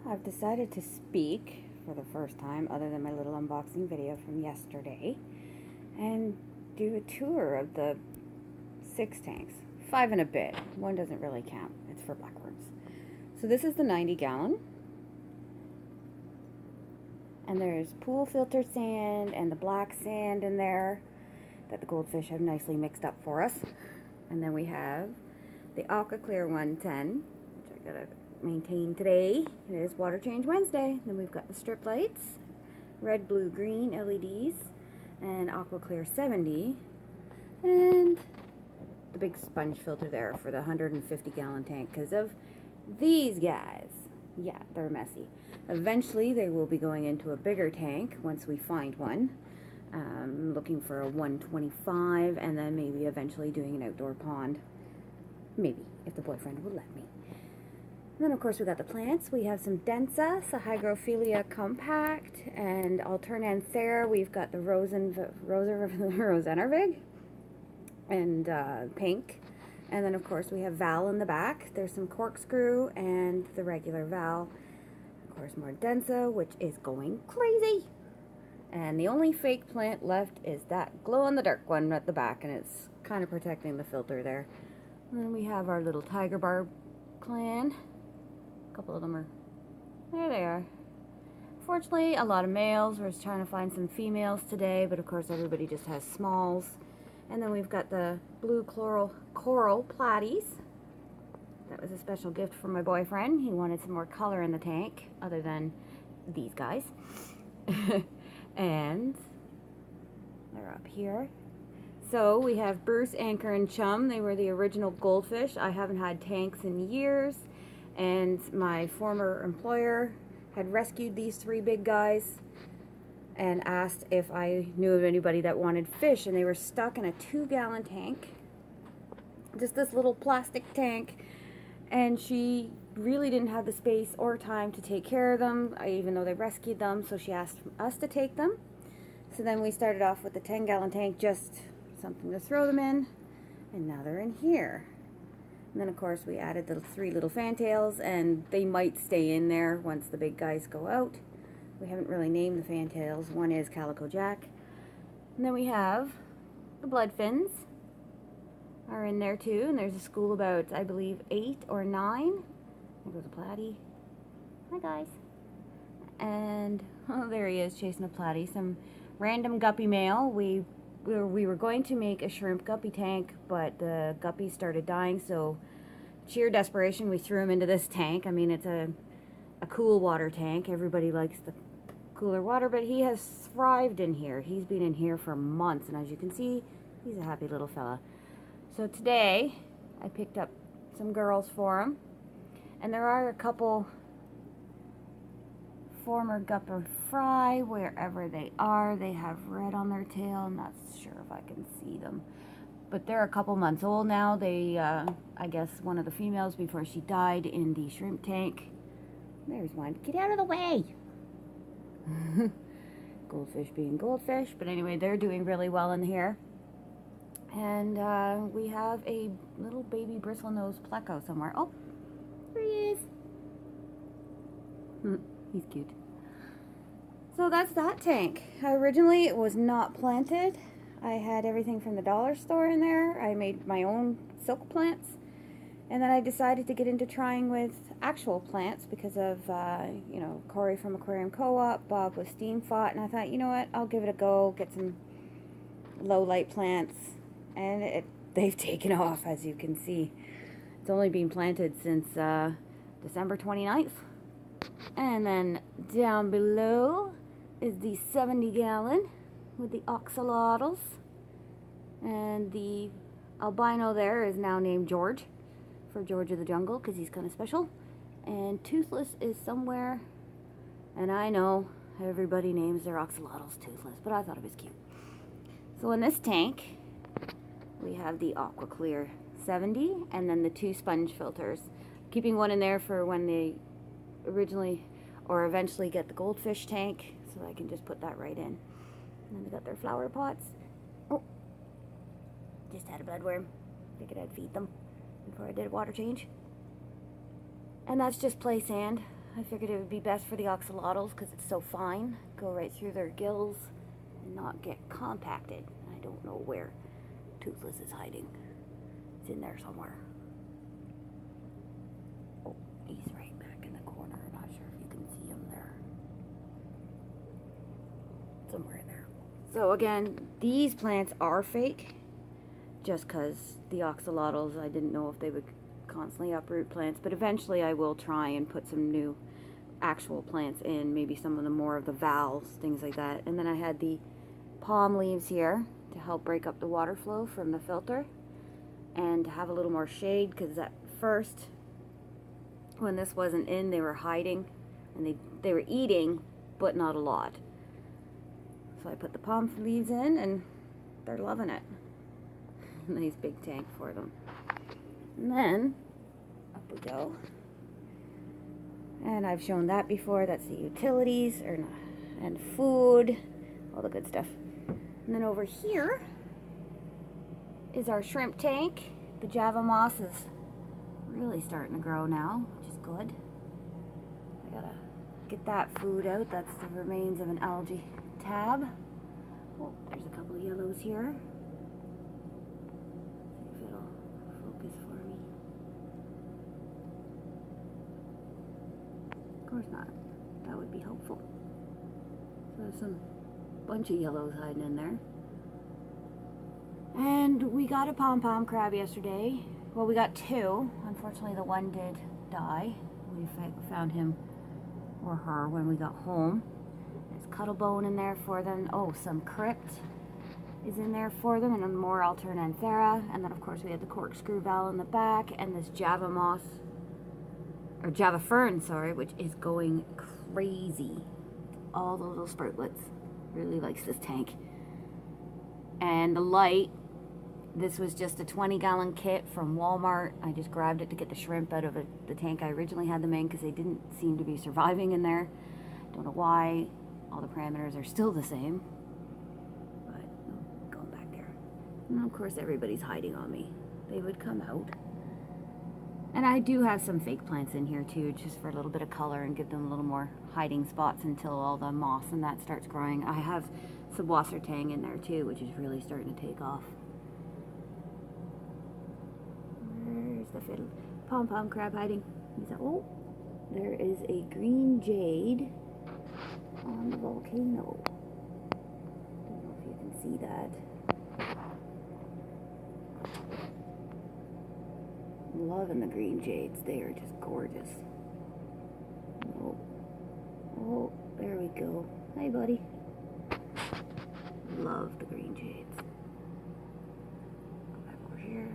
I've decided to speak for the first time, other than my little unboxing video from yesterday, and do a tour of the 6 tanks. 5 and a bit. One doesn't really count. It's for blackbirds. So this is the 90-gallon. And there's pool filter sand and the black sand in there that the goldfish have nicely mixed up for us. And then we have the Aqua Clear 110, which I gotta maintain today. It is Water Change Wednesday. Then we've got the strip lights, red, blue, green LEDs, and Aqua Clear 70, and the big sponge filter there for the 150-gallon tank because of these guys. Yeah, they're messy. Eventually they will be going into a bigger tank once we find one. Looking for a 125, and then maybe eventually doing an outdoor pond. Maybe, if the boyfriend will let me. And then of course we got the plants. We have some Densa, Hygrophila compact, and Alternanthera. We've got the Rosenarvig, and pink. And then of course we have Val in the back. There's some corkscrew and the regular Val. Of course more Densa, which is going crazy. And the only fake plant left is that glow-in-the-dark one at the back, and it's kind of protecting the filter there. And then we have our little tiger barb clan. A couple of them are, there they are. Fortunately, a lot of males. We're just trying to find some females today, but of course everybody just has smalls. And then we've got the blue coral platies. That was a special gift from my boyfriend. He wanted some more color in the tank, other than these guys. And they're up here. So we have Bruce, Anchor, and Chum. They were the original goldfish. I haven't had tanks in years, and my former employer had rescued these 3 big guys and asked if I knew of anybody that wanted fish, and they were stuck in a 2-gallon tank, just this little plastic tank, and she really didn't have the space or time to take care of them, even though they rescued them, so she asked us to take them. So then we started off with the 10-gallon tank, just something to throw them in, and now they're in here. And then of course we added the 3 little fantails, and they might stay in there once the big guys go out. We haven't really named the fantails. One is Calico Jack. And then we have the blood fins are in there too, and there's a school about, I believe, 8 or 9. There goes a platy. Hi guys. And oh, there he is chasing a platy. Some random guppy male. We were going to make a shrimp guppy tank, but the guppies started dying, so sheer desperation we threw him into this tank. I mean, it's a cool water tank. Everybody likes the cooler water, but he has thrived in here. He's been in here for months, and as you can see, he's a happy little fella. So today I picked up some girls for him. And there are a couple former gupper fry, wherever they are. They have red on their tail. I'm not sure if I can see them. But they're a couple months old now. They, I guess one of the females before she died in the shrimp tank. There's one. Get out of the way! Goldfish being goldfish. But anyway, they're doing really well in here. And we have a little baby bristlenose pleco somewhere. Oh! There he is. He's cute. So that's that tank. Originally it was not planted. I had everything from the dollar store in there. I made my own silk plants. And then I decided to get into trying with actual plants because of, you know, Corey from Aquarium Co-op, Bob with Steam Fought, and I thought, you know what, I'll give it a go, get some low light plants. And they've taken off, as you can see. It's only been planted since December 29th. And then down below is the 70-gallon with the oxalotls. And the albino there is now named George, for George of the Jungle, because he's kind of special. And Toothless is somewhere. And I know everybody names their oxalotls Toothless, but I thought it was cute. So in this tank, we have the Aqua Clear 70, and then the 2 sponge filters. Keeping one in there for when they originally or eventually get the goldfish tank, so I can just put that right in. And then they got their flower pots. Oh, just had a bloodworm. Figured I'd feed them before I did a water change. And that's just play sand. I figured it would be best for the axolotls because it's so fine. Go right through their gills and not get compacted. I don't know where Toothless is hiding. It's in there somewhere. Oh, he's right back in the corner. I'm not sure if you can see him there. Somewhere in there. So again, these plants are fake just because the axolotls, I didn't know if they would constantly uproot plants, but eventually I will try and put some new actual plants in, maybe some of the more of the valves, things like that. And then I had the palm leaves here to help break up the water flow from the filter and to have a little more shade, because at first when this wasn't in, they were hiding and they were eating, but not a lot. So I put the palm leaves in and they're loving it. Nice big tank for them. And then up we go. And I've shown that before. That's the utilities and food, all the good stuff. And then over here is our shrimp tank. The Java moss is really starting to grow now, which is good. I gotta get that food out. That's the remains of an algae tab. Oh, there's a couple of yellows here. See if it'll focus for me. Of course not. That would be helpful. So there's some bunch of yellows hiding in there. And we got a pom-pom crab yesterday. Well, we got two. Unfortunately, the one did die. We found him or her when we got home. There's cuttlebone in there for them. Oh, some crypt is in there for them, and then more alternanthera. And then, of course, we had the corkscrew valve in the back, and this Java moss, or Java fern, sorry, which is going crazy. All those little sproutlets. Really likes this tank. And the light, this was just a 20-gallon kit from Walmart. I just grabbed it to get the shrimp out of the tank I originally had them in, because they didn't seem to be surviving in there. Don't know why. All the parameters are still the same. But going back there. And of course everybody's hiding on me. They would come out. And I do have some fake plants in here too, just for a little bit of color and give them a little more hiding spots until all the moss and that starts growing. I have some wassertang in there too, which is really starting to take off. Where's the fiddle? Pom-pom crab hiding. Oh, there is a green jade on the volcano. Don't know if you can see that. I'm loving the green jades. They are just gorgeous. Oh, oh, there we go. Hi, buddy. Love the green jades. Go back over here.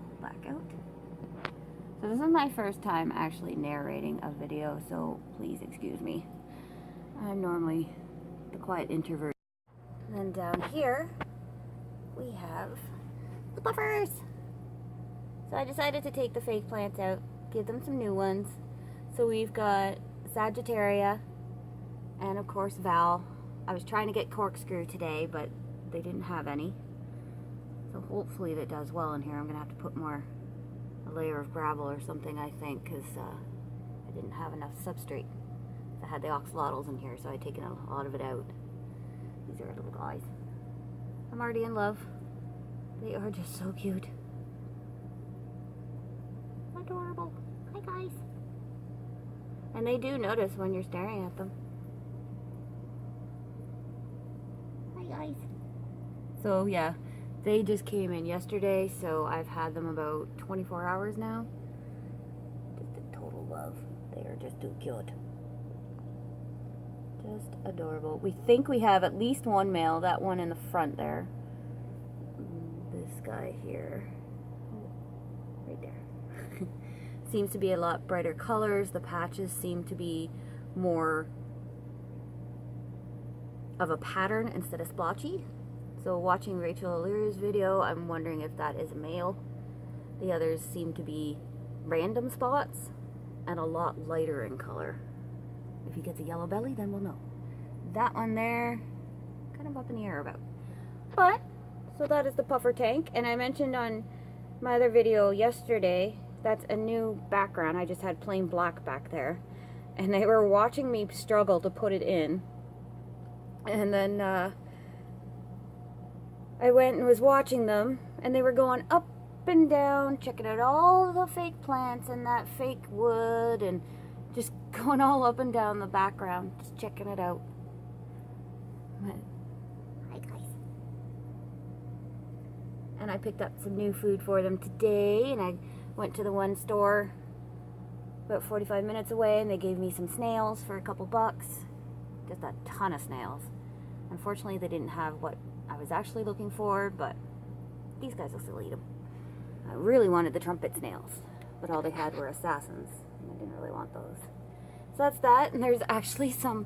Pull back out. So this is my first time actually narrating a video, so please excuse me. I'm normally the quiet introvert. And then down here, we have the puffers. So I decided to take the fake plants out, give them some new ones. So we've got Sagittaria and of course Val. I was trying to get corkscrew today, but they didn't have any. So hopefully that does well in here. I'm gonna have to put a layer of gravel or something, I think, because I didn't have enough substrate. I had the axolotls in here, so I'd taken a lot of it out. These are little guys. I'm already in love. They are just so cute. Adorable. Hi, guys. And they do notice when you're staring at them. Hi, guys. So, yeah, they just came in yesterday, so I've had them about 24 hours now. Just a total love. They are just too cute. Just adorable. We think we have at least one male, that one in the front there. This guy here. Right there. Seems to be a lot brighter colors. The patches seem to be more of a pattern instead of splotchy. So watching Rachel O'Leary's video, I'm wondering if that is a male. The others seem to be random spots and a lot lighter in color. If he gets a yellow belly, then we'll know. That one there, kind of up in the air about. But, so that is the puffer tank. And I mentioned on my other video yesterday, that's a new background. I just had plain black back there. And they were watching me struggle to put it in. And then I went and was watching them, and they were going up and down, checking out all the fake plants and that fake wood, and just going all up and down the background, just checking it out. But, hi guys. And I picked up some new food for them today, and I went to the one store about 45 minutes away, and they gave me some snails for a couple bucks. Just a ton of snails. Unfortunately, they didn't have what I was actually looking for, but these guys will still eat them. I really wanted the trumpet snails, but all they had were assassins, and I didn't really want those. So that's that, and there's actually some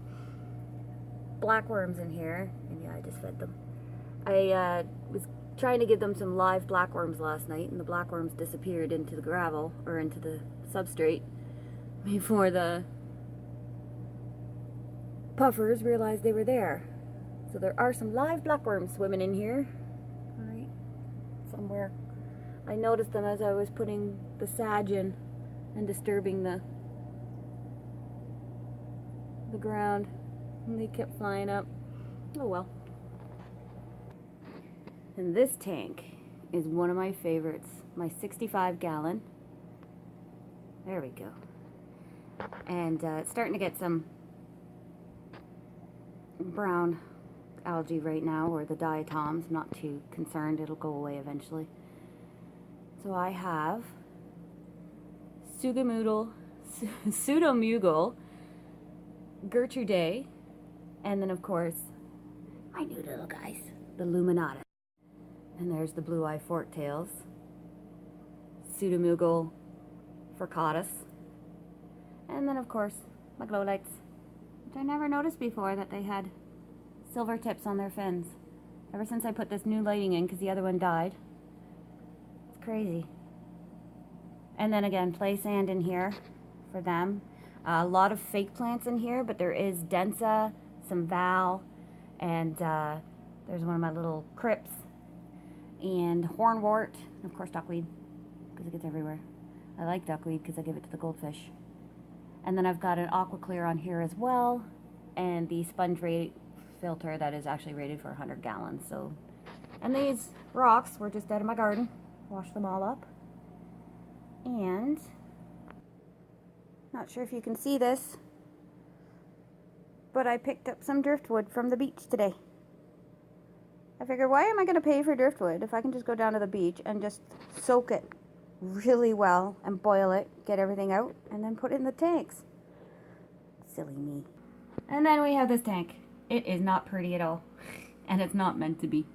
blackworms in here, and yeah, I just fed them. I was trying to give them some live blackworms last night, and the blackworms disappeared into the gravel, or into the substrate, before the puffers realized they were there. So there are some live blackworms swimming in here. Alright, somewhere. I noticed them as I was putting the sage in and disturbing the ground. And they kept flying up. Oh well. And this tank is one of my favorites. My 65-gallon. There we go. And it's starting to get some brown algae right now, or the diatoms. I'm not too concerned, it'll go away eventually. So I have pseudomugel, Gertrude, and then of course my new little guys, the luminata. And there's the blue-eye forktails, pseudomugel furcatus, and then of course my glow lights, which I never noticed before that they had silver tips on their fins. Ever since I put this new lighting in, because the other one died. It's crazy. And then again, play sand in here for them. A lot of fake plants in here, but there is densa, some val, and there's one of my little crypts, and hornwort, and of course duckweed, because it gets everywhere. I like duckweed because I give it to the goldfish. And then I've got an aqua clear on here as well, and the sponge rate filter that is actually rated for 100 gallons. So, and these rocks were just out of my garden. Washed them all up. And not sure if you can see this, but I picked up some driftwood from the beach today. I figured, why am I going to pay for driftwood if I can just go down to the beach and just soak it really well and boil it, get everything out, and then put it in the tanks. Silly me. And then we have this tank. It is not pretty at all, and it's not meant to be.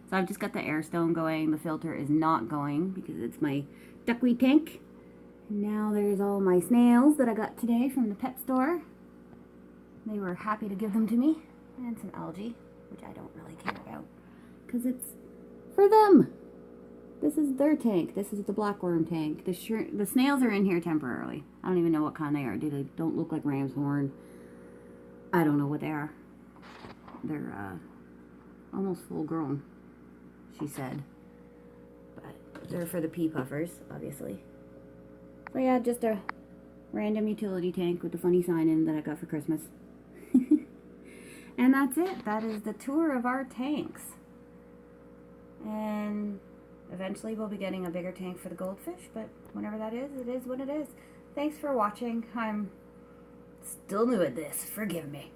So I've just got the air stone going. The filter is not going because it's my duckweed tank. And now there's all my snails that I got today from the pet store. They were happy to give them to me. And some algae, which I don't really care about because it's for them. This is their tank. This is the blackworm tank. The snails are in here temporarily. I don't even know what kind they are. They don't look like ram's horn. I don't know what they are. They're almost full grown, she said. But they're for the pea puffers, obviously. So yeah, just a random utility tank with the funny sign in that I got for Christmas. And that's it. That is the tour of our tanks. And eventually we'll be getting a bigger tank for the goldfish, but whenever that is, it is what it is. Thanks for watching. I'm still new at this. Forgive me.